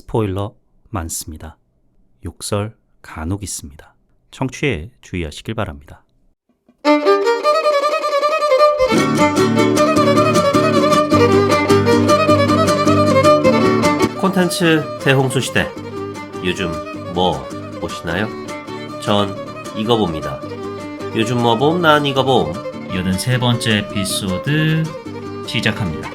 스포일러 많습니다. 욕설 간혹 있습니다. 청취에 주의하시길 바랍니다. 콘텐츠 대홍수 시대. 요즘 뭐 보시나요? 전 이거 봅니다. 요즘 뭐 봄, 난 이거 봄. 83번째 에피소드 시작합니다.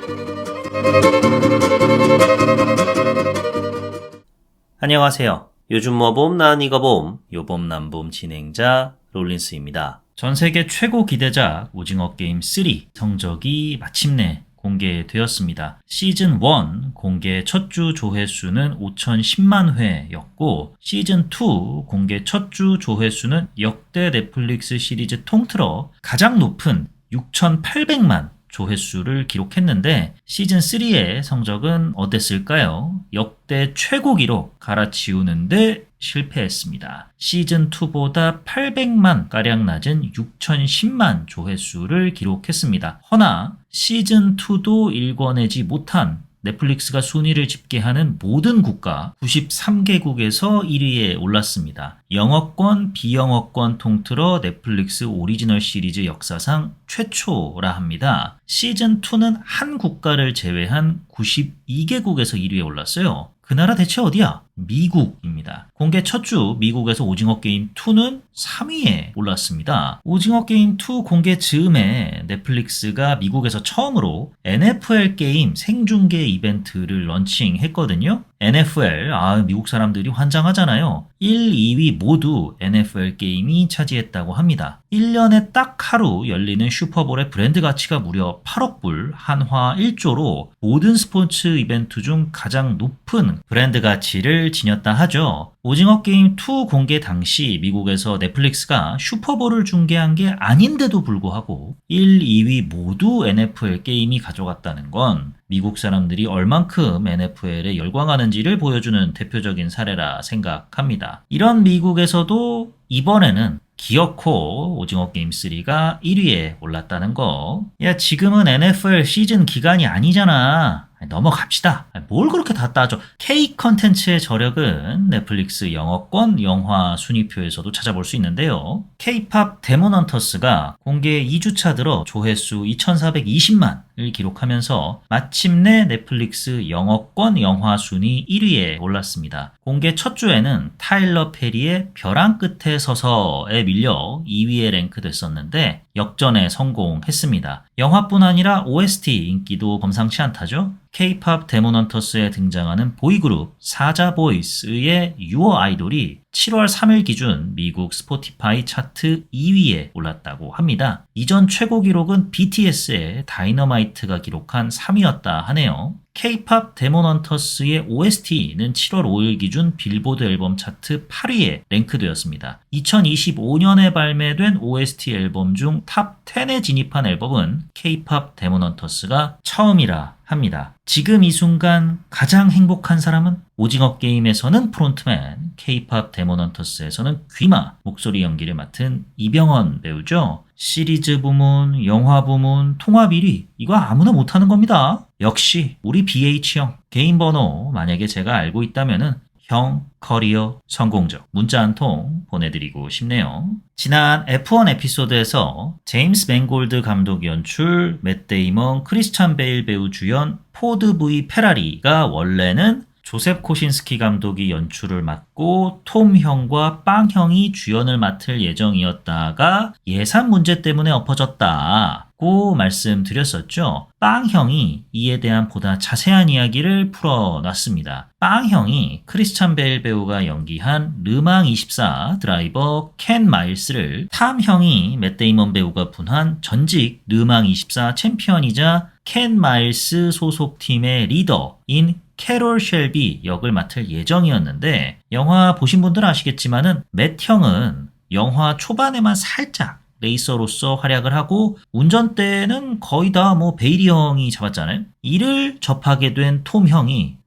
안녕하세요. 요즘 뭐 봄, 난 이거 봄. 요봄 남봄 진행자 롤린스입니다. 전세계 최고 기대작 오징어 게임 3 성적이 마침내 공개되었습니다. 시즌 1 공개 첫 주 조회수는 5,010만 회였고 시즌 2 공개 첫 주 조회수는 역대 넷플릭스 시리즈 통틀어 가장 높은 6,800만 조회수를 기록했는데 시즌 3의 성적은 어땠을까요? 역대 최고 기록 갈아치우는데 실패했습니다. 시즌 2보다 800만 가량 낮은 6,010만 조회수를 기록했습니다. 허나 시즌 2도 일궈내지 못한 넷플릭스가 순위를 집계하는 모든 국가 93개국에서 1위에 올랐습니다. 영어권, 비영어권 통틀어 넷플릭스 오리지널 시리즈 역사상 최초라 합니다. 시즌2는 한 국가를 제외한 92개국에서 1위에 올랐어요. 그 나라 대체 어디야? 미국입니다. 공개 첫 주 미국에서 오징어 게임 2는 3위에 올랐습니다. 오징어 게임 2 공개 즈음에 넷플릭스가 미국에서 처음으로 NFL 게임 생중계 이벤트를 런칭했거든요. NFL, 미국 사람들이 환장하잖아요. 1, 2위 모두 NFL 게임이 차지했다고 합니다. 1년에 딱 하루 열리는 슈퍼볼의 브랜드 가치가 무려 8억 불, 한화 1조로 모든 스포츠 이벤트 중 가장 높은 브랜드 가치를 지녔다 하죠. 오징어 게임 2 공개 당시 미국에서 넷플릭스가 슈퍼볼을 중계한 게 아닌데도 불구하고 1, 2위 모두 NFL 게임이 가져갔다는 건 미국 사람들이 얼만큼 NFL에 열광하는지를 보여주는 대표적인 사례라 생각합니다. 이런 미국에서도 이번에는 기어코 오징어 게임 3가 1위에 올랐다는 거. 야, 지금은 NFL 시즌 기간이 아니잖아. 넘어갑시다. 뭘 그렇게 다 따져. K 컨텐츠의 저력은 넷플릭스 영어권 영화 순위표에서도 찾아볼 수 있는데요. K-팝 데몬 헌터스가 공개 2주차 들어 조회수 2,420만을 기록하면서 마침내 넷플릭스 영어권 영화 순위 1위에 올랐습니다. 공개 첫 주에는 타일러 페리의 벼랑 끝에 서서에 밀려 2위에 랭크됐었는데 역전에 성공했습니다. 영화뿐 아니라 OST 인기도 범상치 않다죠. K-팝 데몬 헌터스에 등장하는 보이그룹 사자보이스의 유어 아이돌이 7월 3일 기준 미국 스포티파이 차트 2위에 올랐다고 합니다. 이전 최고 기록은 BTS의 다이너마이트가 기록한 3위였다 하네요. K-팝 데몬 헌터스의 OST는 7월 5일 기준 빌보드 앨범 차트 8위에 랭크되었습니다. 2025년에 발매된 OST 앨범 중 탑 10에 진입한 앨범은 K-팝 데몬 헌터스가 처음이라 합니다. 지금 이 순간 가장 행복한 사람은 오징어 게임에서는 프론트맨, K-팝 데몬 헌터스에서는 귀마 목소리 연기를 맡은 이병헌 배우죠. 시리즈 부문, 영화 부문, 통합 1위 이거 아무나 못하는 겁니다. 역시 우리 BH형 개인 번호 만약에 제가 알고 있다면은 형 커리어 성공적 문자 한 통 보내드리고 싶네요. 지난 F1 에피소드에서 제임스 맨골드 감독 연출, 맷 데이먼, 크리스찬 베일 배우 주연, 포드 V 페라리가 원래는 조셉 코신스키 감독이 연출을 맡고 톰 형과 빵 형이 주연을 맡을 예정이었다가 예산 문제 때문에 엎어졌다고 말씀드렸었죠. 빵 형이 이에 대한 보다 자세한 이야기를 풀어놨습니다. 빵 형이 크리스찬 베일 배우가 연기한 르망24 드라이버 켄 마일스를 탐 형이 맷 데이먼 배우가 분한 전직 르망24 챔피언이자 켄 마일스 소속팀의 리더인 캐롤 쉘비 역을 맡을 예정이었는데 영화 보신 분들은 아시겠지만은 맷 형은 영화 초반에만 살짝 레이서로서 활약을 하고 운전대는 거의 다 베일이 형이 잡았잖아요. 이를 접하게 된 톰 형이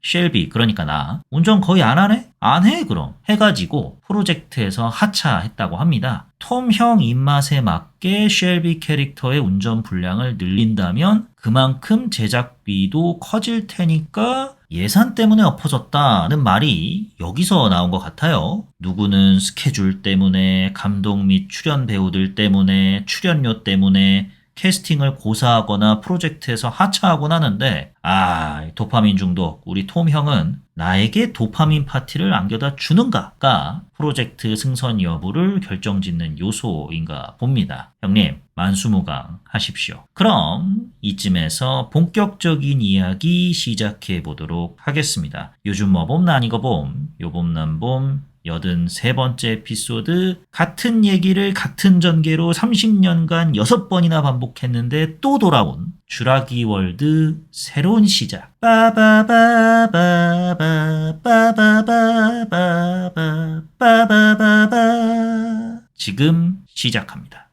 쉘비 그러니까 나 운전 거의 안 하네? 안 해 그럼 해가지고 프로젝트에서 하차했다고 합니다. 톰 형 입맛에 맞게 쉘비 캐릭터의 운전 분량을 늘린다면 그만큼 제작비도 커질 테니까 예산 때문에 엎어졌다는 말이 여기서 나온 것 같아요. 누구는 스케줄 때문에, 감독 및 출연 배우들 때문에, 출연료 때문에 캐스팅을 고사하거나 프로젝트에서 하차하곤 하는데, 도파민 중독, 우리 톰 형은 나에게 도파민 파티를 안겨다 주는가가 프로젝트 승선 여부를 결정짓는 요소인가 봅니다. 형님, 만수무강 하십시오. 그럼 이쯤에서 본격적인 이야기 시작해 보도록 하겠습니다. 요즘 뭐 봄 나니거 봄, 요봄 난봄 83번째 에피소드. 같은 얘기를 같은 전개로 30년간 6번이나 반복했는데 또 돌아온 쥬라기 월드 새로운 시작. 빠바바바바바바바바바바바바. 지금 시작합니다.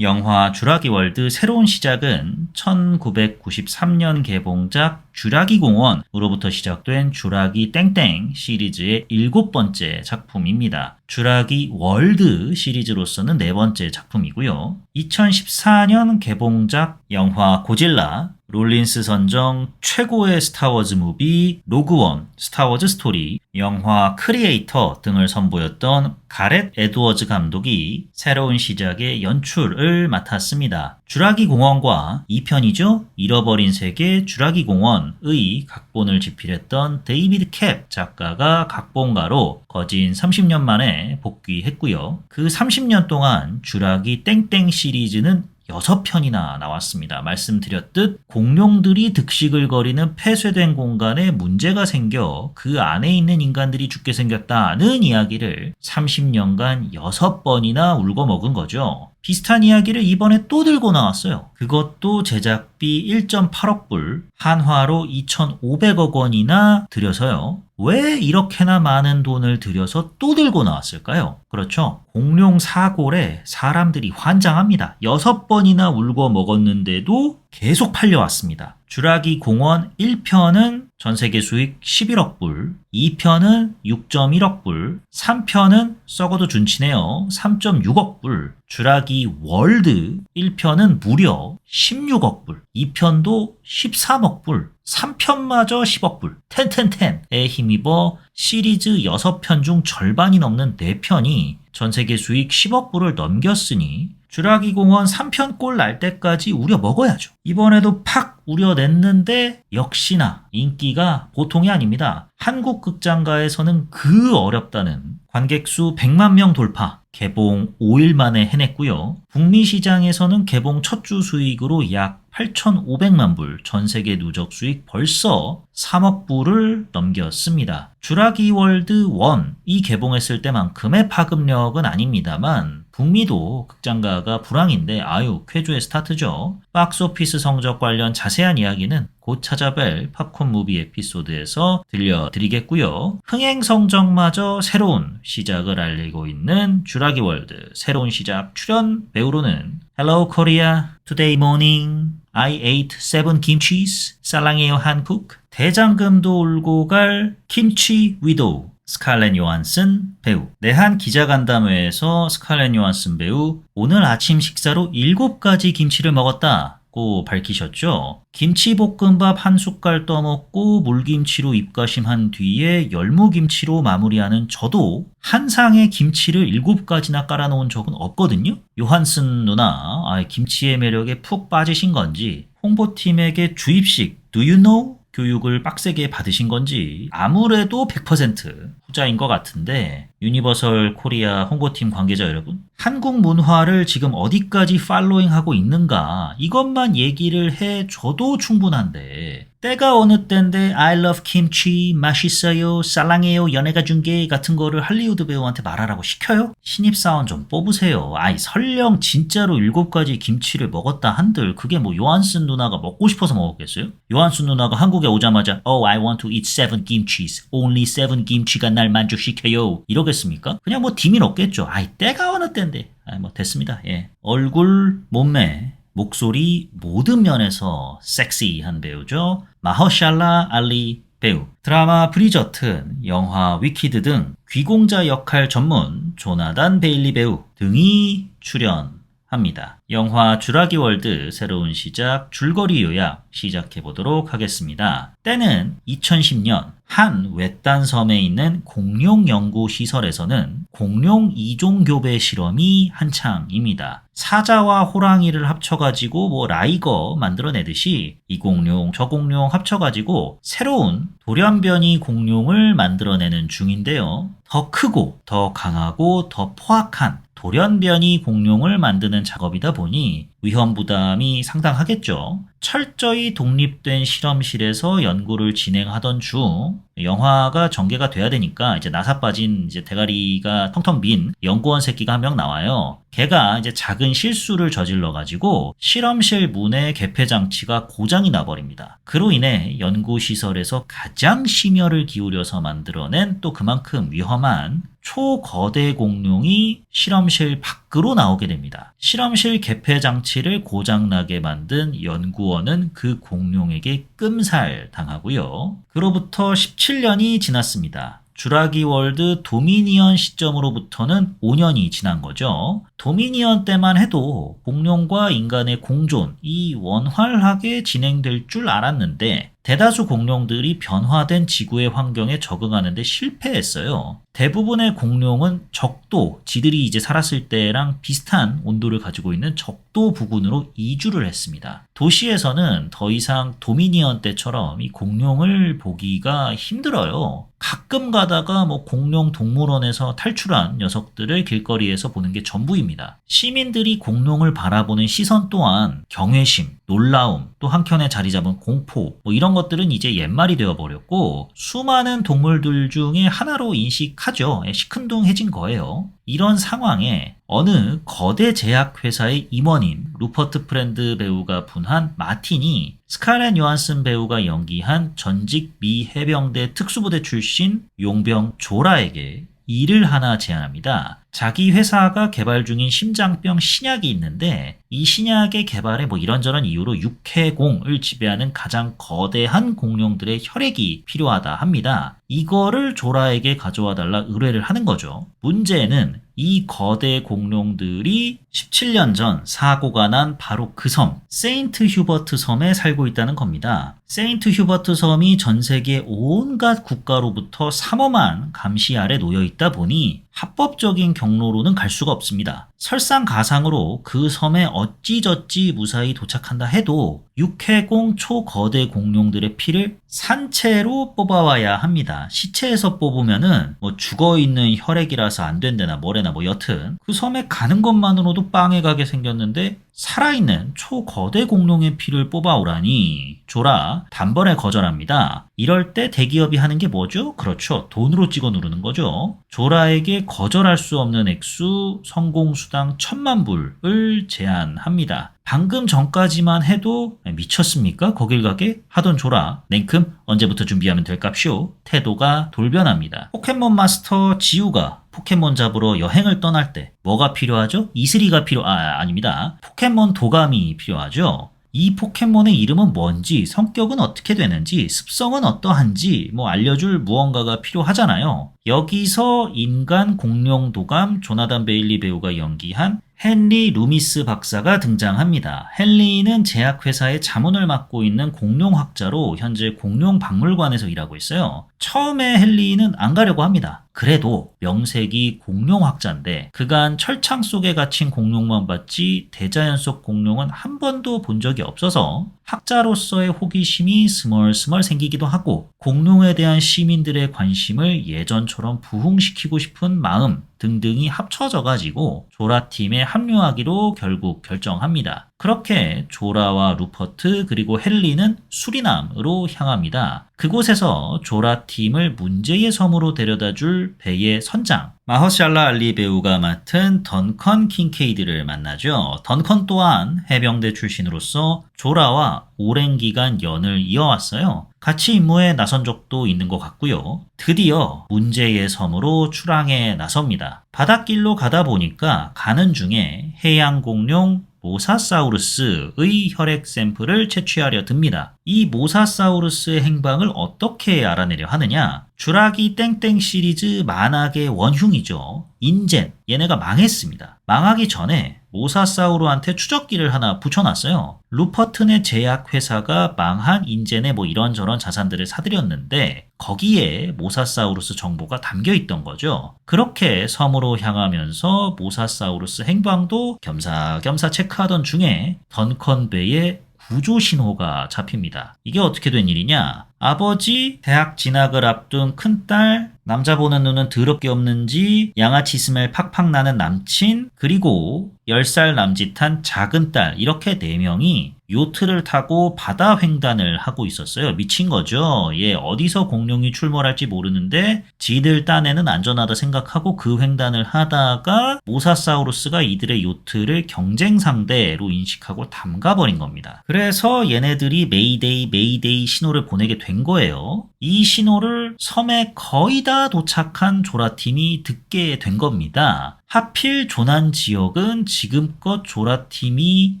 영화 쥬라기 월드 새로운 시작은 1993년 개봉작 쥬라기 공원으로부터 시작된 쥬라기 땡땡 시리즈의 7번째 작품입니다. 쥬라기 월드 시리즈로서는 4번째 작품이고요. 2014년 개봉작 영화 고질라, 롤린스 선정 최고의 스타워즈 무비, 로그원, 스타워즈 스토리, 영화 크리에이터 등을 선보였던 가렛 에드워즈 감독이 새로운 시작의 연출을 맡았습니다. 쥬라기 공원과 2편이죠. 잃어버린 세계 쥬라기 공원의 각본을 집필했던 데이비드 캡 작가가 각본가로 거진 30년 만에 복귀했고요. 그 30년 동안 쥬라기 땡땡 시리즈는 6편이나 나왔습니다. 말씀드렸듯 공룡들이 득식을 거리는 폐쇄된 공간에 문제가 생겨 그 안에 있는 인간들이 죽게 생겼다는 이야기를 30년간 6번이나 울고 먹은 거죠. 비슷한 이야기를 이번에 또 들고 나왔어요. 그것도 제작비 1.8억 불, 한화로 2,500억 원이나 들여서요. 왜 이렇게나 많은 돈을 들여서 또 들고 나왔을까요? 그렇죠. 공룡 사골에 사람들이 환장합니다. 6번이나 울고 먹었는데도 계속 팔려왔습니다. 쥬라기 공원 1편은 전세계 수익 11억 불, 2편은 6.1억 불, 3편은 썩어도 준치네요. 3.6억 불, 쥬라기 월드 1편은 무려 16억 불, 2편도 13억 불, 3편마저 10억 불, 10에 힘입어 시리즈 6편 중 절반이 넘는 4편이 전세계 수익 10억 불을 넘겼으니 쥬라기 공원 3편 꼴 날 때까지 우려 먹어야죠. 이번에도 팍 우려냈는데 역시나 인기가 보통이 아닙니다. 한국 극장가에서는 그 어렵다는 관객수 100만 명 돌파, 개봉 5일 만에 해냈고요. 북미 시장에서는 개봉 첫 주 수익으로 약 8,500만 불, 전세계 누적 수익 벌써 3억 불을 넘겼습니다. 쥬라기 월드 1이 개봉했을 때만큼의 파급력은 아닙니다만 북미도 극장가가 불황인데 쾌조의 스타트죠. 박스오피스 성적 관련 자세한 이야기는 곧 찾아뵐 팝콘 무비 에피소드에서 들려드리겠고요. 흥행 성적마저 새로운 시작을 알리고 있는 쥬라기 월드 새로운 시작 출연 배우로는 Hello Korea, Today morning I ate 7 kimchis, 사랑해요 한국, 대장금도 울고 갈 김치 위도우 스칼렛 요한슨 배우. 내한 기자간담회에서 스칼렛 요한슨 배우 오늘 아침 식사로 7가지 김치를 먹었다고 밝히셨죠. 김치볶음밥 한 숟갈 떠먹고 물김치로 입가심한 뒤에 열무김치로 마무리하는 저도 한 상에 김치를 7가지나 깔아놓은 적은 없거든요. 요한슨 누나 김치의 매력에 푹 빠지신 건지 홍보팀에게 주입식 Do you know? 교육을 빡세게 받으신 건지 아무래도 100% 후자인 것 같은데 유니버설 코리아 홍보팀 관계자 여러분, 한국 문화를 지금 어디까지 팔로잉하고 있는가 이것만 얘기를 해줘도 충분한데 때가 어느 때인데 I love kimchi, 맛있어요, 사랑해요, 연예가 중계 같은 거를 할리우드 배우한테 말하라고 시켜요? 신입사원 좀 뽑으세요. 설령 진짜로 7가지 김치를 먹었다 한들 그게 뭐 요한슨 누나가 먹고 싶어서 먹었겠어요? 요한슨 누나가 한국에 오자마자 I want to eat 7 kimchis, only 7 김치가 날 만족시켜요 이러겠습니까? 그냥 뭐 dim이 없겠죠. 때가 어느 때인데 됐습니다. 얼굴, 몸매, 목소리 모든 면에서 섹시한 배우죠. 마허샬라 알리 배우. 드라마 브리저튼, 영화 위키드 등 귀공자 역할 전문 조나단 베일리 배우 등이 출연합니다. 합니다. 영화 쥬라기 월드 새로운 시작 줄거리 요약 시작해 보도록 하겠습니다. 때는 2010년 한 외딴 섬에 있는 공룡 연구 시설에서는 공룡 이종 교배 실험이 한창입니다. 사자와 호랑이를 합쳐가지고 라이거 만들어내듯이 이 공룡 저 공룡 합쳐가지고 새로운 돌연변이 공룡을 만들어내는 중인데요. 더 크고 더 강하고 더 포악한 돌연변이 공룡을 만드는 작업이다 보니 위험 부담이 상당하겠죠. 철저히 독립된 실험실에서 연구를 진행하던 중 영화가 전개가 돼야 되니까 이제 나사 빠진 이제 대가리가 텅텅 빈 연구원 새끼가 한 명 나와요. 걔가 이제 작은 실수를 저질러 가지고 실험실 문의 개폐 장치가 고장이 나버립니다. 그로 인해 연구시설에서 가장 심혈을 기울여서 만들어낸 또 그만큼 위험한 초거대 공룡이 실험실 밖으로 나오게 됩니다. 실험실 개폐 장치를 고장나게 만든 연구원은 그 공룡에게 끔살 당하고요. 그로부터 17년이 지났습니다. 쥬라기 월드 도미니언 시점으로부터는 5년이 지난 거죠. 도미니언 때만 해도 공룡과 인간의 공존이 원활하게 진행될 줄 알았는데 대다수 공룡들이 변화된 지구의 환경에 적응하는 데 실패했어요. 대부분의 공룡은 적도, 지들이 이제 살았을 때랑 비슷한 온도를 가지고 있는 적도 부근으로 이주를 했습니다. 도시에서는 더 이상 도미니언 때처럼 이 공룡을 보기가 힘들어요. 가끔 가다가 공룡 동물원에서 탈출한 녀석들을 길거리에서 보는 게 전부입니다. 시민들이 공룡을 바라보는 시선 또한 경외심, 놀라움, 또 한켠에 자리 잡은 공포 이런 것들은 이제 옛말이 되어버렸고 수많은 동물들 중에 하나로 인식하죠. 시큰둥해진 거예요. 이런 상황에 어느 거대 제약회사의 임원인 루퍼트 프렌드 배우가 분한 마틴이 스칼렛 요한슨 배우가 연기한 전직 미 해병대 특수부대 출신 용병 조라에게 일을 하나 제안합니다. 자기 회사가 개발 중인 심장병 신약이 있는데 이 신약의 개발에 이런저런 이유로 육해공을 지배하는 가장 거대한 공룡들의 혈액이 필요하다 합니다. 이거를 조라에게 가져와 달라 의뢰를 하는 거죠. 문제는 이 거대 공룡들이 17년 전 사고가 난 바로 그 섬, 세인트 휴버트 섬에 살고 있다는 겁니다. 세인트 휴버트 섬이 전 세계 온갖 국가로부터 삼엄한 감시 아래 놓여 있다 보니 합법적인 경로로는 갈 수가 없습니다. 설상가상으로 그 섬에 어찌저찌 무사히 도착한다 해도 육해공 초거대 공룡들의 피를 산채로 뽑아와야 합니다. 시체에서 뽑으면은 죽어있는 혈액이라서 안 된다나 뭐래나 여튼 그 섬에 가는 것만으로도 빵에 가게 생겼는데 살아있는 초거대 공룡의 피를 뽑아오라니 조라 단번에 거절합니다. 이럴 때 대기업이 하는 게 뭐죠? 그렇죠. 돈으로 찍어 누르는 거죠. 조라에게 거절할 수 없는 액수 성공수당 1000만 불을 제안합니다. 방금 전까지만 해도 미쳤습니까? 거길 가게? 하던 조라 냉큼 언제부터 준비하면 될 값이오? 태도가 돌변합니다. 포켓몬 마스터 지우가 포켓몬 잡으러 여행을 떠날 때 뭐가 필요하죠? 이슬이가 아닙니다. 포켓몬 도감이 필요하죠. 이 포켓몬의 이름은 뭔지, 성격은 어떻게 되는지, 습성은 어떠한지 알려줄 무언가가 필요하잖아요. 여기서 인간 공룡 도감 조나단 베일리 배우가 연기한 헨리 루미스 박사가 등장합니다. 헨리는 제약회사의 자문을 맡고 있는 공룡학자로 현재 공룡박물관에서 일하고 있어요. 처음에 헨리는 안 가려고 합니다. 그래도 명색이 공룡학자인데 그간 철창 속에 갇힌 공룡만 봤지 대자연 속 공룡은 한 번도 본 적이 없어서 학자로서의 호기심이 스멀스멀 생기기도 하고 공룡에 대한 시민들의 관심을 예전처럼 부흥시키고 싶은 마음 등등이 합쳐져가지고 조라팀에 합류하기로 결국 결정합니다. 그렇게 조라와 루퍼트 그리고 헨리는 수리남으로 향합니다. 그곳에서 조라팀을 문제의 섬으로 데려다줄 배의 선장 마허샬라 알리 배우가 맡은 던컨 킹케이드를 만나죠. 던컨 또한 해병대 출신으로서 조라와 오랜 기간 연을 이어왔어요. 같이 임무에 나선 적도 있는 것 같고요. 드디어 문제의 섬으로 출항에 나섭니다. 바닷길로 가다 보니까 가는 중에 해양 공룡 모사사우루스의 혈액 샘플을 채취하려 듭니다. 이 모사사우루스의 행방을 어떻게 알아내려 하느냐? 쥬라기 땡땡 시리즈 만악의 원흉이죠. 인젠, 얘네가 망했습니다. 망하기 전에 모사사우루한테 추적기를 하나 붙여놨어요. 루퍼튼의 제약회사가 망한 인제네 뭐 이런저런 자산들을 사들였는데 거기에 모사사우루스 정보가 담겨있던 거죠. 그렇게 섬으로 향하면서 모사사우루스 행방도 겸사겸사 체크하던 중에 던컨베의 구조 신호가 잡힙니다. 이게 어떻게 된 일이냐? 아버지 대학 진학을 앞둔 큰딸, 남자 보는 눈은 더럽게 없는지 양아치 스멜 팍팍 나는 남친, 그리고 10살 남짓한 작은 딸, 이렇게 4명이 요트를 타고 바다 횡단을 하고 있었어요. 미친 거죠. 어디서 공룡이 출몰할지 모르는데 지들 딴에는 안전하다 생각하고 그 횡단을 하다가 모사사우루스가 이들의 요트를 경쟁 상대로 인식하고 담가버린 겁니다. 그래서 얘네들이 메이데이 메이데이 신호를 보내게 된 거예요. 이 신호를 섬에 거의 다 도착한 조라팀이 듣게 된 겁니다. 하필 조난 지역은 지금껏 조라팀이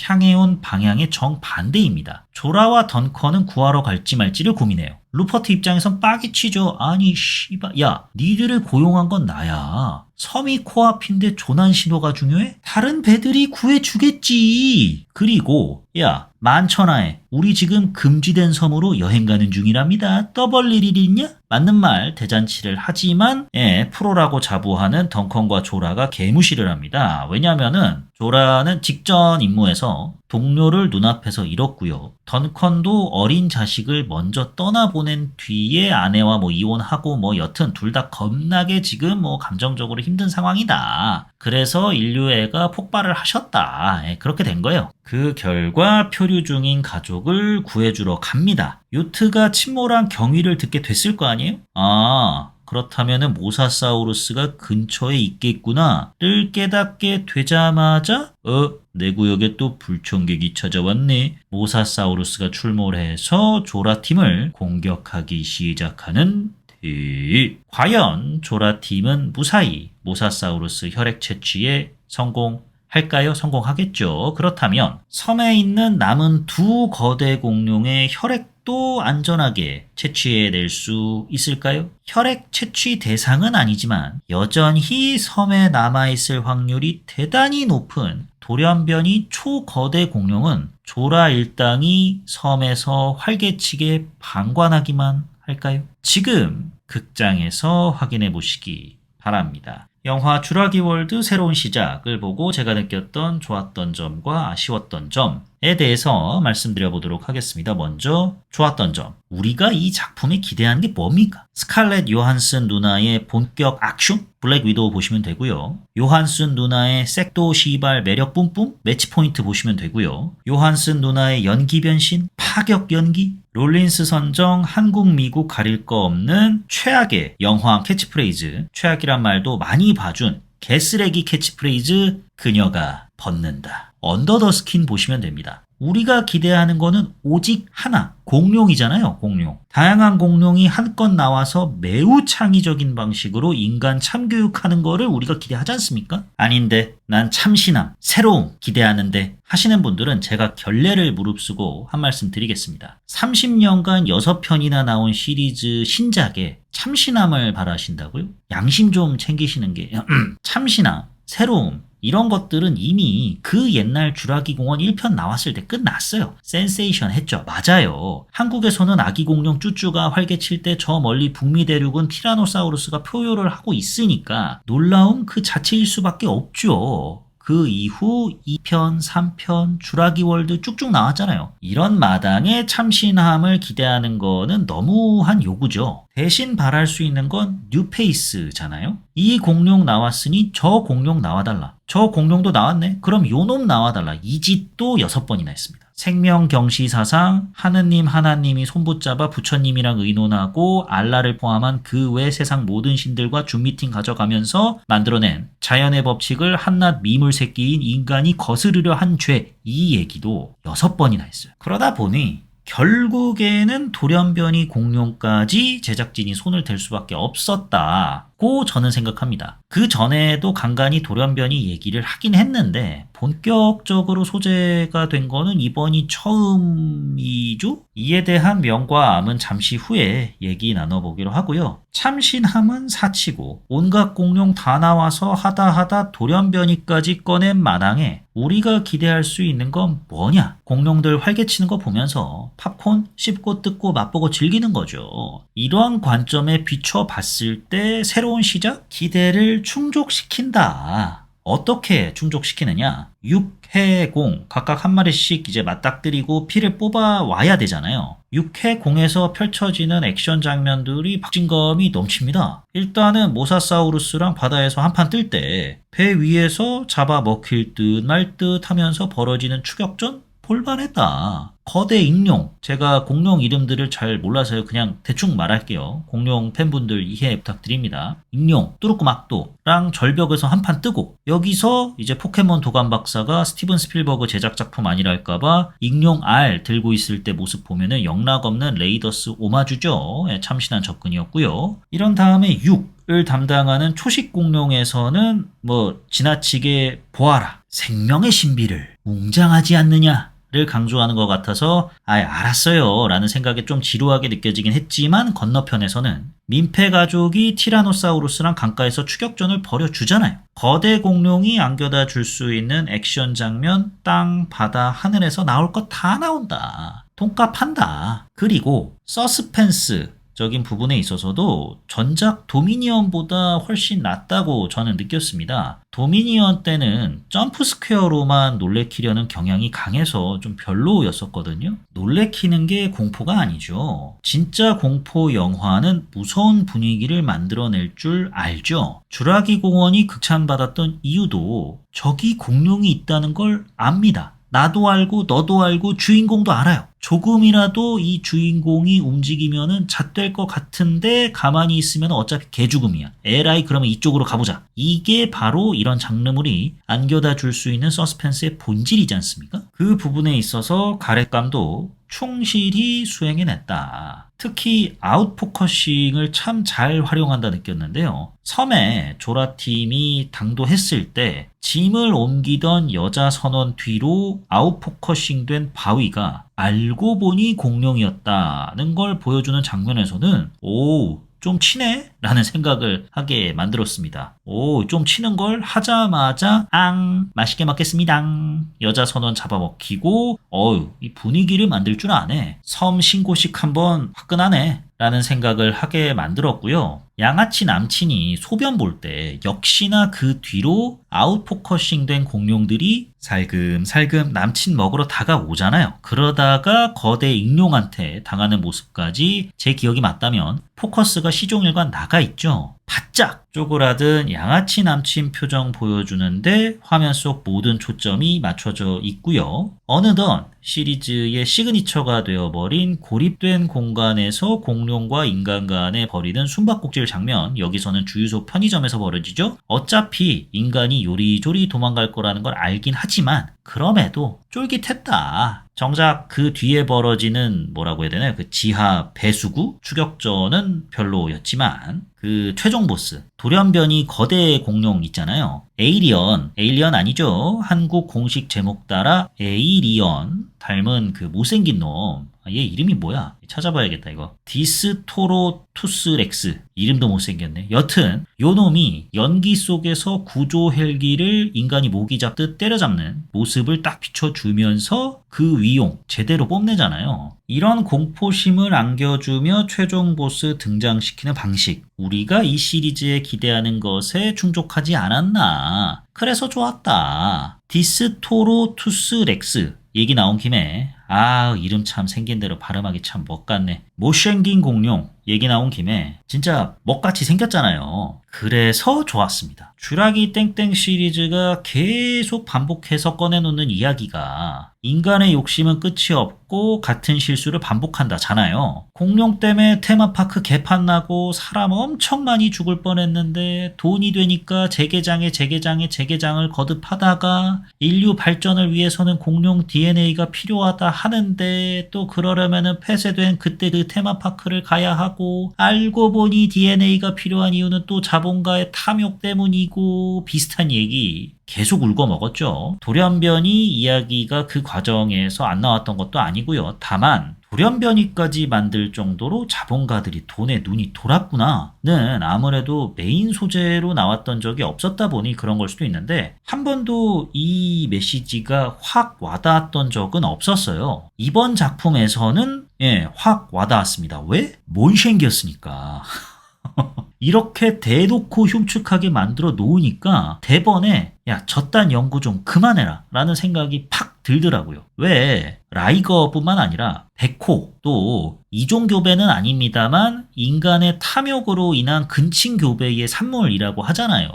향해온 방향의 정반대입니다. 조라와 던컨은 구하러 갈지 말지를 고민해요. 루퍼트 입장에선 빡이 치죠. 아니 씨발, 야 니들을 고용한 건 나야. 섬이 코앞인데 조난 신호가 중요해? 다른 배들이 구해주겠지. 그리고 야 만천하에 우리 지금 금지된 섬으로 여행 가는 중이랍니다. 떠벌 일이 있냐? 맞는 말 대잔치를 하지만 프로라고 자부하는 던컨과 조라가 개무시를 합니다. 왜냐면은 조라는 직전 임무에서 동료를 눈앞에서 잃었고요. 던컨도 어린 자식을 먼저 떠나보낸 뒤에 아내와 이혼하고 여튼 둘 다 겁나게 지금 감정적으로 힘든 상황이다. 그래서 인류애가 폭발을 하셨다. 그렇게 된 거예요. 그 결과 표류 중인 가족을 구해주러 갑니다. 요트가 침몰한 경위를 듣게 됐을 거 아니에요? 그렇다면은 모사사우루스가 근처에 있겠구나를 깨닫게 되자마자 내 구역에 또 불청객이 찾아왔네. 모사사우루스가 출몰해서 조라팀을 공격하기 시작하는 과연 조라팀은 무사히 모사사우루스 혈액 채취에 성공할까요? 성공하겠죠. 그렇다면 섬에 있는 남은 2 거대 공룡의 혈액도 안전하게 채취해낼 수 있을까요? 혈액 채취 대상은 아니지만 여전히 섬에 남아있을 확률이 대단히 높은 돌연변이 초거대 공룡은 조라 일당이 섬에서 활개치게 방관하기만 할까요? 지금 극장에서 확인해 보시기 바랍니다. 영화 쥬라기 월드 새로운 시작을 보고 제가 느꼈던 좋았던 점과 아쉬웠던 점에 대해서 말씀드려 보도록 하겠습니다. 먼저 좋았던 점. 우리가 이 작품에 기대하는 게 뭡니까? 스칼렛 요한슨 누나의 본격 액션? 블랙 위도우 보시면 되고요. 요한슨 누나의 색도 시발 매력 뿜뿜? 매치 포인트 보시면 되고요. 요한슨 누나의 연기 변신? 파격 연기? 롤린스 선정 한국 미국 가릴 거 없는 최악의 영화음 캐치프레이즈, 최악이란 말도 많이 봐준 개쓰레기 캐치프레이즈, 그녀가 벗는다. 언더 더 스킨 보시면 됩니다. 우리가 기대하는 거는 오직 하나, 공룡이잖아요. 공룡. 다양한 공룡이 한껏 나와서 매우 창의적인 방식으로 인간 참교육하는 거를 우리가 기대하지 않습니까? 아닌데 난 참신함, 새로움 기대하는데 하시는 분들은 제가 결례를 무릅쓰고 한 말씀 드리겠습니다. 30년간 6편이나 나온 시리즈 신작에 참신함을 바라신다고요? 양심 좀 챙기시는 게 참신함, 새로움 이런 것들은 이미 그 옛날 쥬라기 공원 1편 나왔을 때 끝났어요. 센세이션 했죠. 맞아요. 한국에서는 아기 공룡 쭈쭈가 활개칠 때 저 멀리 북미 대륙은 티라노사우루스가 표효를 하고 있으니까 놀라움 그 자체일 수밖에 없죠. 그 이후 2편, 3편, 쥬라기 월드 쭉쭉 나왔잖아요. 이런 마당에 참신함을 기대하는 거는 너무한 요구죠. 대신 바랄 수 있는 건 뉴페이스잖아요. 이 공룡 나왔으니 저 공룡 나와달라. 저 공룡도 나왔네? 그럼 요놈 나와달라. 이 짓도 6번이나 했습니다. 생명경시사상 하느님이 손붙잡아 부처님이랑 의논하고 알라를 포함한 그 외 세상 모든 신들과 줌미팅 가져가면서 만들어낸 자연의 법칙을 한낱 미물새끼인 인간이 거스르려 한 죄, 이 얘기도 6번이나 했어요. 그러다 보니 결국에는 돌연변이 공룡까지 제작진이 손을 댈 수밖에 없었다고 있고 저는 생각합니다. 그 전에도 간간히 돌연변이 얘기를 하긴 했는데 본격적으로 소재가 된 거는 이번이 처음이죠? 이에 대한 명과 암은 잠시 후에 얘기 나눠보기로 하고요. 참신함은 사치고 온갖 공룡 다 나와서 하다 돌연변이까지 꺼낸 마당에 우리가 기대할 수 있는 건 뭐냐? 공룡들 활개치는 거 보면서 팝콘 씹고 뜯고 맛보고 즐기는 거죠. 이러한 관점에 비춰봤을 때 새로운 시작? 기대를 충족시킨다. 어떻게 충족시키느냐? 6회공 각각 한 마리씩 이제 맞닥뜨리고 피를 뽑아 와야 되잖아요. 6회공에서 펼쳐지는 액션 장면들이 박진감이 넘칩니다. 일단은 모사사우루스랑 바다에서 한판 뜰 때 배 위에서 잡아 먹힐 듯 말 듯 하면서 벌어지는 추격전 볼만했다. 거대 익룡. 제가 공룡 이름들을 잘 몰라서요. 그냥 대충 말할게요. 공룡 팬분들 이해 부탁드립니다. 익룡, 뚜루꾸막도랑 절벽에서 한판 뜨고 여기서 이제 포켓몬 도감 박사가 스티븐 스필버그 제작 작품 아니랄까봐 익룡 R 들고 있을 때 모습 보면은 영락없는 레이더스 오마주죠. 예, 참신한 접근이었고요. 이런 다음에 6을 담당하는 초식 공룡에서는 뭐 지나치게 보아라. 생명의 신비를 웅장하지 않느냐. 를 강조하는 것 같아서 알았어요 라는 생각에 좀 지루하게 느껴지긴 했지만 건너편에서는 민폐 가족이 티라노사우루스랑 강가에서 추격전을 벌여주잖아요. 거대 공룡이 안겨다 줄 수 있는 액션 장면 땅, 바다, 하늘에서 나올 것 다 나온다. 돈값한다. 그리고 서스펜스 적인 부분에 있어서도 전작 도미니언보다 훨씬 낫다고 저는 느꼈습니다. 도미니언 때는 점프 스퀘어로만 놀래키려는 경향이 강해서 좀 별로였었거든요. 놀래키는 게 공포가 아니죠. 진짜 공포 영화는 무서운 분위기를 만들어낼 줄 알죠. 주라기 공원이 극찬받았던 이유도 저기 공룡이 있다는 걸 압니다. 나도 알고 너도 알고 주인공도 알아요. 조금이라도 이 주인공이 움직이면은 잣될 것 같은데 가만히 있으면 어차피 개죽음이야. 에라이 그러면 이쪽으로 가보자. 이게 바로 이런 장르물이 안겨다 줄 수 있는 서스펜스의 본질이지 않습니까? 그 부분에 있어서 가렛감도 충실히 수행해냈다. 특히 아웃포커싱을 참 잘 활용한다 느꼈는데요. 섬에 조라팀이 당도했을 때 짐을 옮기던 여자 선원 뒤로 아웃포커싱된 바위가 알고 보니 공룡이었다는 걸 보여주는 장면에서는 좀 치네? 라는 생각을 하게 만들었습니다. 좀 치는 걸 하자마자 맛있게 먹겠습니다. 여자 선원 잡아먹히고 이 분위기를 만들 줄 아네. 섬 신고식 한번 화끈하네. 라는 생각을 하게 만들었고요. 양아치 남친이 소변 볼 때 역시나 그 뒤로 아웃포커싱 된 공룡들이 살금살금 남친 먹으러 다가오잖아요. 그러다가 거대 익룡한테 당하는 모습까지 제 기억이 맞다면 포커스가 시종일관 나가 있죠. 바짝 쪼그라든 양아치 남친 표정 보여주는데 화면 속 모든 초점이 맞춰져 있고요. 어느덧 시리즈의 시그니처가 되어버린 고립된 공간에서 공룡과 인간 간에 벌이는 숨바꼭질 장면, 여기서는 주유소 편의점에서 벌어지죠. 어차피 인간이 요리조리 도망갈 거라는 걸 알긴 하지만 그럼에도 쫄깃했다. 정작 그 뒤에 벌어지는 뭐라고 해야 되나요? 그 지하 배수구 추격전은 별로였지만 그 최종 보스 돌연변이 거대 공룡 있잖아요. 에이리언 아니죠. 한국 공식 제목 따라 에이리언 닮은 그 못생긴 놈. 얘 이름이 뭐야? 찾아봐야겠다 이거. 디스토로투스렉스. 이름도 못생겼네. 여튼 요 놈이 연기 속에서 구조 헬기를 인간이 모기 잡듯 때려잡는 모습을 딱 비춰주면서 그 위용 제대로 뽐내잖아요. 이런 공포심을 안겨주며 최종 보스 등장시키는 방식, 우리가 이 시리즈에 기대하는 것에 충족하지 않았나. 그래서 좋았다. 디스토로투스렉스 얘기 나온 김에 이름 참 생긴 대로 발음하기 참 멋같네. 못생긴 공룡 얘기 나온 김에 진짜 멋같이 생겼잖아요. 그래서 좋았습니다. 주라기 땡땡 시리즈가 계속 반복해서 꺼내놓는 이야기가 인간의 욕심은 끝이 없고 같은 실수를 반복한다잖아요. 공룡 때문에 테마파크 개판나고 사람 엄청 많이 죽을 뻔했는데 돈이 되니까 재개장을 거듭하다가 인류 발전을 위해서는 공룡 DNA가 필요하다 하는데 또 그러려면은 폐쇄된 그때 그 월드 테마파크를 가야 하고 알고 보니 DNA가 필요한 이유는 또 자본가의 탐욕 때문이고 비슷한 얘기 계속 울고 먹었죠. 돌연변이 이야기가 그 과정에서 안 나왔던 것도 아니고요. 다만 돌연변이까지 만들 정도로 자본가들이 돈에 눈이 돌았구나는 아무래도 메인 소재로 나왔던 적이 없었다 보니 그런 걸 수도 있는데 한 번도 이 메시지가 확 와닿았던 적은 없었어요. 이번 작품에서는 확 와닿았습니다. 왜? 몬쉔기였으니까. 이렇게 대놓고 흉측하게 만들어 놓으니까 대번에 야 저딴 연구 좀 그만해라 라는 생각이 팍 들더라고요. 왜? 라이거뿐만 아니라 백호 또 이종교배는 아닙니다만 인간의 탐욕으로 인한 근친교배의 산물이라고 하잖아요.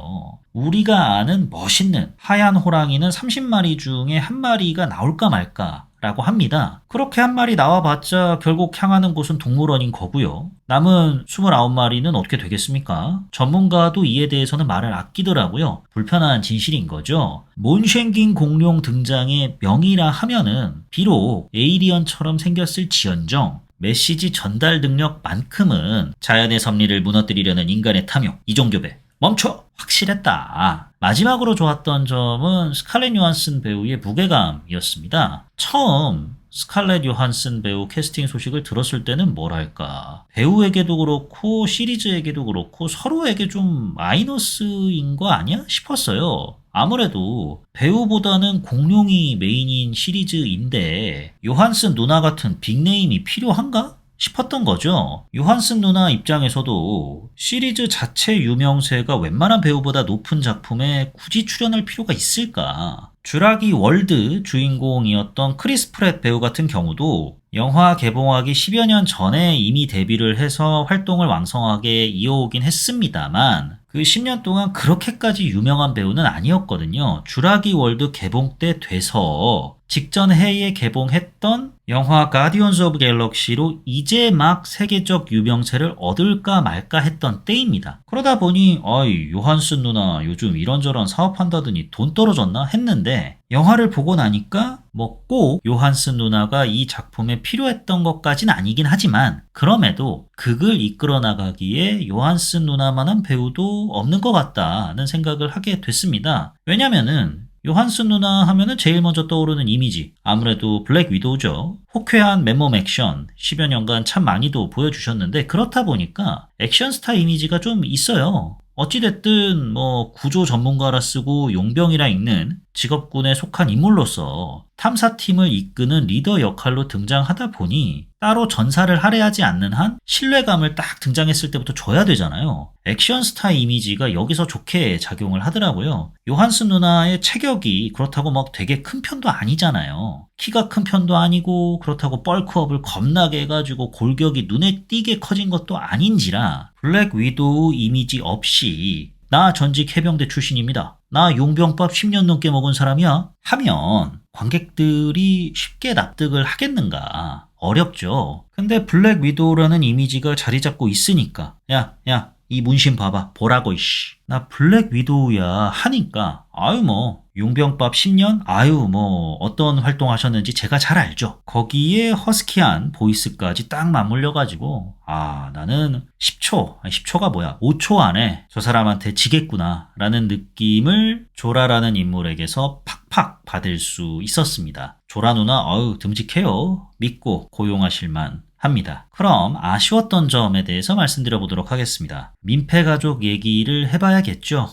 우리가 아는 멋있는 하얀 호랑이는 30마리 중에 한 마리가 나올까 말까 라고 합니다. 그렇게 한 마리 나와봤자 결국 향하는 곳은 동물원인 거고요. 남은 29마리는 어떻게 되겠습니까? 전문가도 이에 대해서는 말을 아끼더라고요. 불편한 진실인 거죠. 몬쉔긴 공룡 등장의 명의라 하면은 비록 에이리언처럼 생겼을지언정 메시지 전달 능력만큼은 자연의 섭리를 무너뜨리려는 인간의 탐욕, 이종교배 멈춰! 확실했다. 마지막으로 좋았던 점은 스칼렛 요한슨 배우의 무게감이었습니다. 처음 스칼렛 요한슨 배우 캐스팅 소식을 들었을 때는 뭐랄까 배우에게도 그렇고 시리즈에게도 그렇고 서로에게 좀 마이너스인 거 아니야? 싶었어요. 아무래도 배우보다는 공룡이 메인인 시리즈인데 요한슨 누나 같은 빅네임이 필요한가? 싶었던 거죠. 요한슨 누나 입장에서도 시리즈 자체 유명세가 웬만한 배우보다 높은 작품에 굳이 출연할 필요가 있을까? 쥬라기 월드 주인공이었던 크리스 프렛 배우 같은 경우도 영화 개봉하기 10여 년 전에 이미 데뷔를 해서 활동을 왕성하게 이어오긴 했습니다만 그 10년 동안 그렇게까지 유명한 배우는 아니었거든요. 쥬라기 월드 개봉 때 돼서 직전 해에 개봉했던 영화 가디언즈 오브 갤럭시로 이제 막 세계적 유명세를 얻을까 말까 했던 때입니다. 그러다 보니 요한슨 누나 요즘 이런저런 사업한다더니 돈 떨어졌나 했는데 영화를 보고 나니까 꼭 요한슨 누나가 이 작품에 필요했던 것까진 아니긴 하지만 그럼에도 극을 이끌어 나가기에 요한슨 누나만한 배우도 없는 것 같다는 생각을 하게 됐습니다. 왜냐면은 요한슨 누나 하면은 제일 먼저 떠오르는 이미지 아무래도 블랙 위도우죠. 호쾌한 맨몸 액션 10여 년간 참 많이도 보여주셨는데 그렇다 보니까 액션 스타 이미지가 좀 있어요. 어찌됐든 구조 전문가라 쓰고 용병이라 읽는 직업군에 속한 인물로서 탐사팀을 이끄는 리더 역할로 등장하다 보니 따로 전사를 할애하지 않는 한 신뢰감을 딱 등장했을 때부터 줘야 되잖아요. 액션 스타 이미지가 여기서 좋게 작용을 하더라고요. 요한슨 누나의 체격이 그렇다고 되게 큰 편도 아니잖아요. 키가 큰 편도 아니고 그렇다고 벌크업을 겁나게 해가지고 골격이 눈에 띄게 커진 것도 아닌지라 블랙 위도우 이미지 없이 나 전직 해병대 출신입니다. 나 용병밥 10년 넘게 먹은 사람이야. 하면 관객들이 쉽게 납득을 하겠는가? 어렵죠. 근데 블랙 위도우라는 이미지가 자리 잡고 있으니까 야 이 문신 봐봐 보라고 이씨 나 블랙 위도우야 하니까 용병밥 10년? 어떤 활동 하셨는지 제가 잘 알죠. 거기에 허스키한 보이스까지 딱 맞물려가지고 나는 10초가 뭐야 5초 안에 저 사람한테 지겠구나 라는 느낌을 조라라는 인물에게서 팍팍 받을 수 있었습니다. 조라 누나 듬직해요. 믿고 고용하실만 합니다. 그럼 아쉬웠던 점에 대해서 말씀드려보도록 하겠습니다. 민폐가족 얘기를 해봐야겠죠.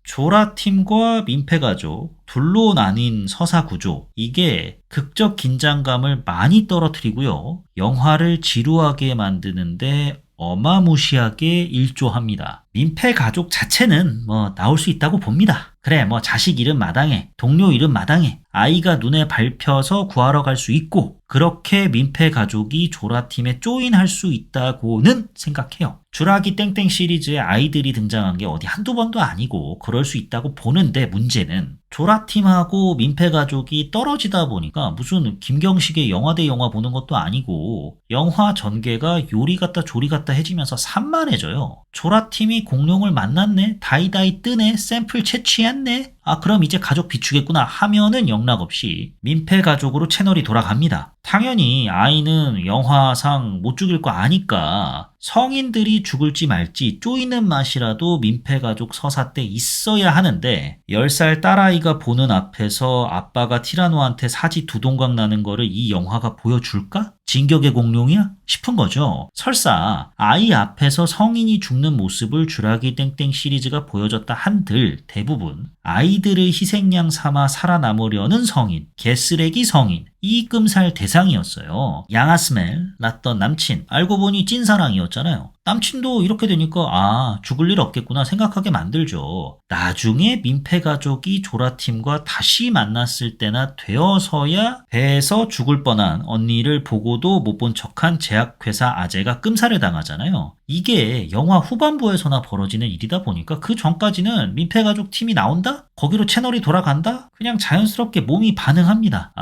조라팀과 민폐가족 둘로 나뉜 서사구조 이게 극적 긴장감을 많이 떨어뜨리고요. 영화를 지루하게 만드는데 어마무시하게 일조합니다. 민폐가족 자체는 나올 수 있다고 봅니다. 그래 자식 이름 마당에 동료 이름 마당에 아이가 눈에 밟혀서 구하러 갈 수 있고 그렇게 민폐가족이 조라팀에 조인할 수 있다고는 생각해요. 쥬라기 땡땡 시리즈에 아이들이 등장한 게 어디 한두 번도 아니고 그럴 수 있다고 보는데 문제는 조라팀하고 민폐가족이 떨어지다 보니까 무슨 김경식의 영화 대 영화 보는 것도 아니고 영화 전개가 요리 같다 조리 같다 해지면서 산만해져요. 조라팀이 공룡을 만났네 다이다이 뜨네 샘플 채취했네 그럼 이제 가족 비추겠구나 하면은 영락없이 민폐 가족으로 채널이 돌아갑니다. 당연히 아이는 영화상 못 죽일 거 아니까 성인들이 죽을지 말지 쪼이는 맛이라도 민폐가족 서사 때 있어야 하는데 10살 딸아이가 보는 앞에서 아빠가 티라노한테 사지 두 동강 나는 거를 이 영화가 보여줄까? 진격의 공룡이야? 싶은 거죠. 설사 아이 앞에서 성인이 죽는 모습을 주라기 땡땡 시리즈가 보여줬다 한들 대부분 아이들을 희생양 삼아 살아남으려는 성인, 개쓰레기 성인, 이끔살 대상이었어요. 양아스멜, 낳던 남친, 알고 보니 찐사랑이었잖아요. 남친도 이렇게 되니까 죽을 일 없겠구나 생각하게 만들죠. 나중에 민폐가족이 조라팀과 다시 만났을 때나 되어서야 배에서 죽을 뻔한 언니를 보고도 못 본 척한 제약회사 아재가 끔살을 당하잖아요. 이게 영화 후반부에서나 벌어지는 일이다 보니까 그 전까지는 민폐가족 팀이 나온다? 거기로 채널이 돌아간다? 그냥 자연스럽게 몸이 반응합니다.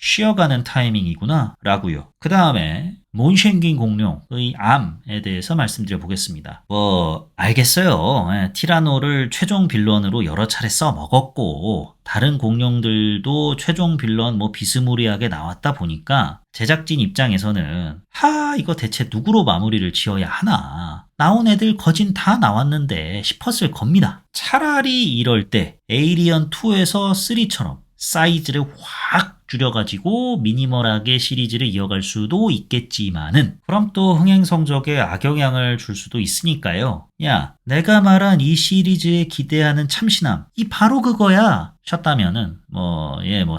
쉬어가는 타이밍이구나 라고요. 그 다음에 몬셴긴 공룡의 암에 대해서 말씀드려 보겠습니다. 알겠어요. 티라노를 최종 빌런으로 여러 차례 써먹었고 다른 공룡들도 최종 빌런 비스무리하게 나왔다 보니까 제작진 입장에서는 이거 대체 누구로 마무리를 지어야 하나, 나온 애들 거진 다 나왔는데 싶었을 겁니다. 차라리 이럴 때 에이리언2에서 3처럼 사이즈를 확 줄여가지고 미니멀하게 시리즈를 이어갈 수도 있겠지만은 그럼 또 흥행 성적에 악영향을 줄 수도 있으니까요. 야, 내가 말한 이 시리즈에 기대하는 참신함, 이 바로 그거야 셨다면은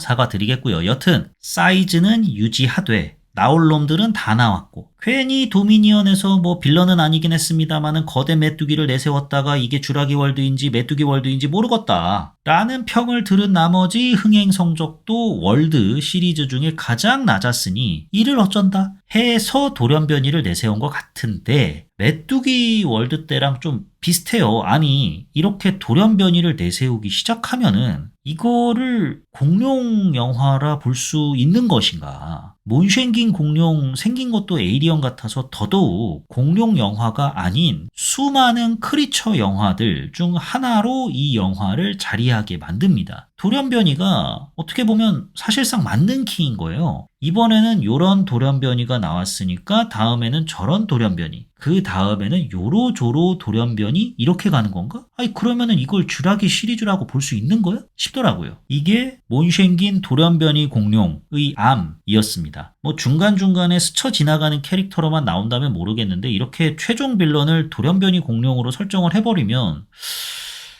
사과드리겠고요. 여튼 사이즈는 유지하되 나올 놈들은 다 나왔고 괜히 도미니언에서 빌런은 아니긴 했습니다만은 거대 메뚜기를 내세웠다가 이게 주라기 월드인지 메뚜기 월드인지 모르겠다 라는 평을 들은 나머지 흥행 성적도 월드 시리즈 중에 가장 낮았으니 이를 어쩐다 해서 돌연변이를 내세운 것 같은데 메뚜기 월드 때랑 좀 비슷해요. 아니 이렇게 돌연변이를 내세우기 시작하면은 이거를 공룡 영화라 볼 수 있는 것인가? 몬셴긴 공룡 생긴 것도 에이리언 같아서 더더욱 공룡 영화가 아닌 수많은 크리처 영화들 중 하나로 이 영화를 자리하게 만듭니다. 돌연변이가 어떻게 보면 사실상 맞는 키인 거예요. 이번에는 요런 돌연변이가 나왔으니까 다음에는 저런 돌연변이, 그 다음에는 요로조로 돌연변이 이렇게 가는 건가? 그러면은 이걸 주라기 시리즈라고 볼 수 있는 거야? 싶더라고요. 이게 몬셴긴 돌연변이 공룡의 암이었습니다. 중간중간에 스쳐 지나가는 캐릭터로만 나온다면 모르겠는데 이렇게 최종 빌런을 돌연변이 공룡으로 설정을 해버리면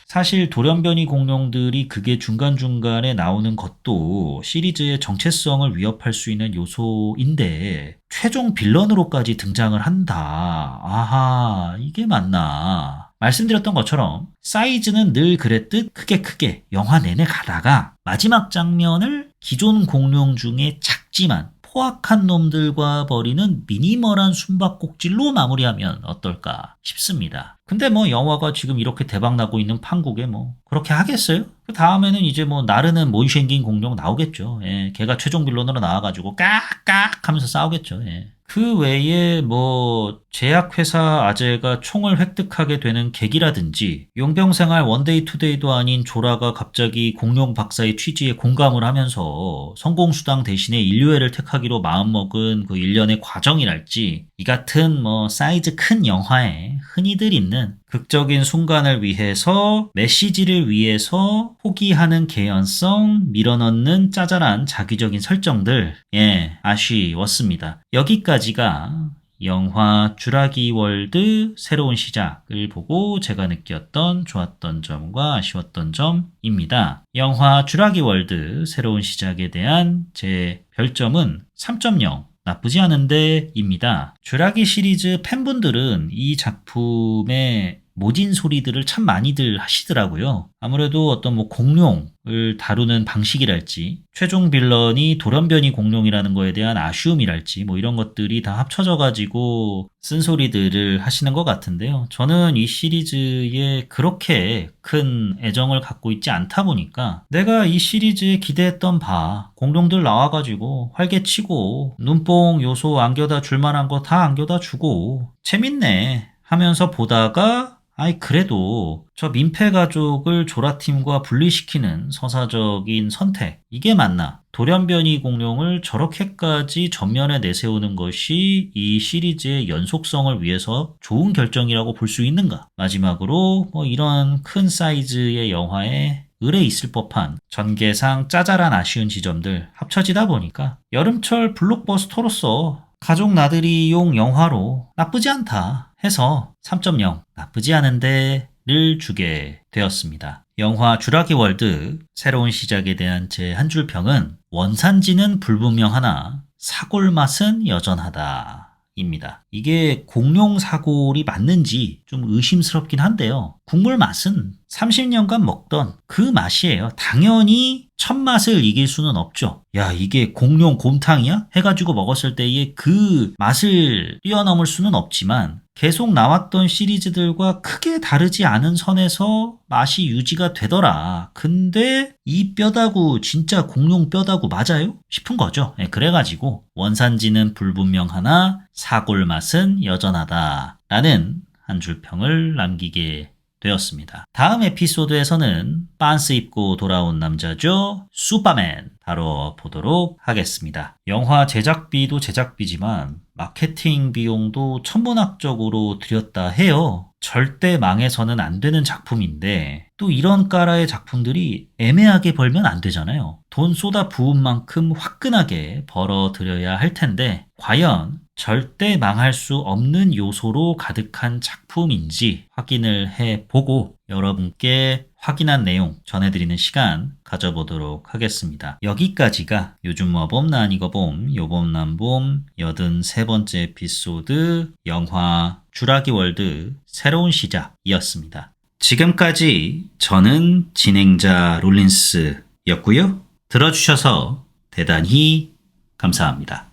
사실 돌연변이 공룡들이 그게 중간중간에 나오는 것도 시리즈의 정체성을 위협할 수 있는 요소인데 최종 빌런으로까지 등장을 한다. 이게 맞나? 말씀드렸던 것처럼 사이즈는 늘 그랬듯 크게 영화 내내 가다가 마지막 장면을 기존 공룡 중에 작지만 포악한 놈들과 벌이는 미니멀한 숨바꼭질로 마무리하면 어떨까 싶습니다. 근데 영화가 지금 이렇게 대박나고 있는 판국에 그렇게 하겠어요? 그 다음에는 이제 나르는 몬셴긴 공룡 나오겠죠. 걔가 최종 빌런으로 나와가지고 깍깍 하면서 싸우겠죠. 그 외에 제약회사 아재가 총을 획득하게 되는 계기라든지 용병생활 원데이 투데이도 아닌 조라가 갑자기 공룡 박사의 취지에 공감을 하면서 성공수당 대신에 인류애를 택하기로 마음먹은 그 일련의 과정이랄지 이 같은 사이즈 큰 영화에 흔히들 있는 극적인 순간을 위해서 메시지를 위해서 포기하는 개연성, 밀어넣는 짜잘한 자기적인 설정들 아쉬웠습니다. 여기까지가 영화 주라기 월드 새로운 시작을 보고 제가 느꼈던 좋았던 점과 아쉬웠던 점입니다. 영화 주라기 월드 새로운 시작에 대한 제 별점은 3.0 나쁘지 않은데 입니다. 주라기 시리즈 팬분들은 이 작품의 모진 소리들을 참 많이들 하시더라고요. 아무래도 어떤 공룡을 다루는 방식이랄지 최종 빌런이 돌연변이 공룡이라는 거에 대한 아쉬움이랄지 이런 것들이 다 합쳐져가지고 쓴소리들을 하시는 것 같은데요. 저는 이 시리즈에 그렇게 큰 애정을 갖고 있지 않다 보니까 내가 이 시리즈에 기대했던 바 공룡들 나와가지고 활개치고 눈뽕 요소 안겨다 줄만한 거 다 안겨다 주고 재밌네 하면서 보다가 아이 그래도 저 민폐 가족을 조라팀과 분리시키는 서사적인 선택 이게 맞나? 돌연변이 공룡을 저렇게까지 전면에 내세우는 것이 이 시리즈의 연속성을 위해서 좋은 결정이라고 볼 수 있는가? 마지막으로 이런 큰 사이즈의 영화에 을에 있을 법한 전개상 짜잘한 아쉬운 지점들 합쳐지다 보니까 여름철 블록버스터로서 가족 나들이용 영화로 나쁘지 않다 해서 3.0 나쁘지 않은데 를 주게 되었습니다. 영화 쥬라기 월드 새로운 시작에 대한 제 한 줄 평은 원산지는 불분명하나 사골 맛은 여전하다. 입니다. 이게 공룡 사골이 맞는지 좀 의심스럽긴 한데요. 국물 맛은 30년간 먹던 그 맛이에요. 당연히 첫 맛을 이길 수는 없죠. 야, 이게 공룡 곰탕이야? 해가지고 먹었을 때의 그 맛을 뛰어넘을 수는 없지만 계속 나왔던 시리즈들과 크게 다르지 않은 선에서 맛이 유지가 되더라. 근데 이 뼈다구 진짜 공룡 뼈다구 맞아요? 싶은 거죠. 그래가지고 원산지는 불분명하나 사골 맛은 여전하다 라는 한 줄 평을 남기게 되었습니다. 다음 에피소드에서는 빤스 입고 돌아온 남자죠. 슈퍼맨 다뤄보도록 하겠습니다. 영화 제작비도 제작비지만 마케팅 비용도 천문학적으로 들였다 해요. 절대 망해서는 안 되는 작품인데 또 이런 까라의 작품들이 애매하게 벌면 안 되잖아요. 돈 쏟아 부은 만큼 화끈하게 벌어들여야 할 텐데 과연 절대 망할 수 없는 요소로 가득한 작품인지 확인을 해보고 여러분께 확인한 내용 전해드리는 시간 가져보도록 하겠습니다. 여기까지가 요즘 뭐봄 난 이거 봄 요봄 난봄 83번째 에피소드 영화 쥬라기 월드 새로운 시작이었습니다. 지금까지 저는 진행자 롤린스였고요. 들어주셔서 대단히 감사합니다.